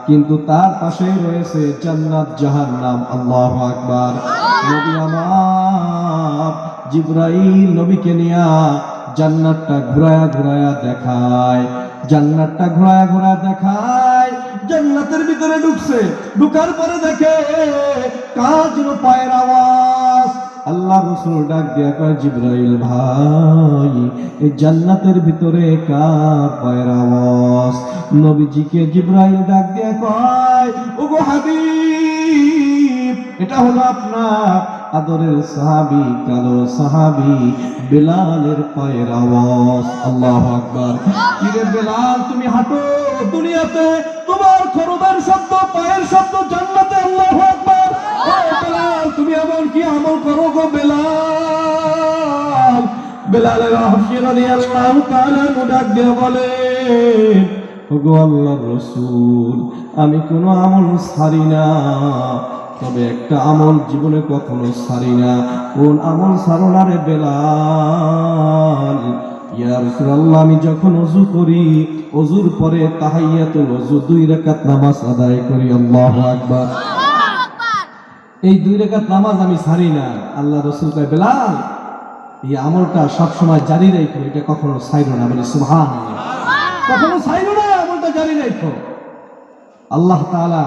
কিন্তু তার পাশেই রয়েছে জান্নাত জাহান্নাম। আল্লাহু আকবার। নবী আমার জিবরাইল নবীকে নিয়া জান্নাতটা ঘুরায়া ঘুরায়া দেখায়, জান্নাতটা ঘুরায়া ঘুরায়া দেখায়। জান্নাতের ভিতরে ঢুকছে, ঢুকার পরে দেখে কার যেন পায়ের আওয়াজ। আল্লাহ রাসূল ডাক দিয়া কয়, জিবরাইল ভাই, এই জান্নাতের ভিতরে কার পায়ের আওয়াজ? নবীজিকে জিবরাইল ডাক দিয়া কয়, ওগো হাবিব, এটা হলো আপনার আদরের সাহাবী, কালো সাহাবী বেলালের পায়ের আওয়াজ। আল্লাহু আকবার। কিরে বেলাল, তুমি হাঁটো দুনিয়াতে, তোমার খরবের শব্দ, পায়ের শব্দ জান্নাতে। আল্লাহু আকবার। ও বেলাল, তুমি এমন কি আমল করো গো বেলাল? বেলালের হাসি রাদিয়াল্লাহু তাআলা ডাক দিয়ে বলে, ওগো আল্লাহর রাসূল, আমি কোনো আমল ছাড়ি না, তবে একটা আমল জীবনে কখনো ছাড়ি না। কোন আমল ছাড়ো না রে বেলাল? ইয়া রাসূলুল্লাহ, আমি যখন ওযু করি, ওযুর পরে তাহিয়াতুল ওযু 2 রাকাত নামাজ আদায় করি। আল্লাহু আকবার। এই 2 রাকাত নামাজ আমি ছাড়ি না। আল্লাহ রাসূল কয়, বেলাল, এই আমলটা সব সময় জারি রাখো, এটা কখনো ছাইরো না। বলি সুবহানাল্লাহ। কখনো ছাইরো না, আমলটা জারি রাখো। আল্লাহ তাআলা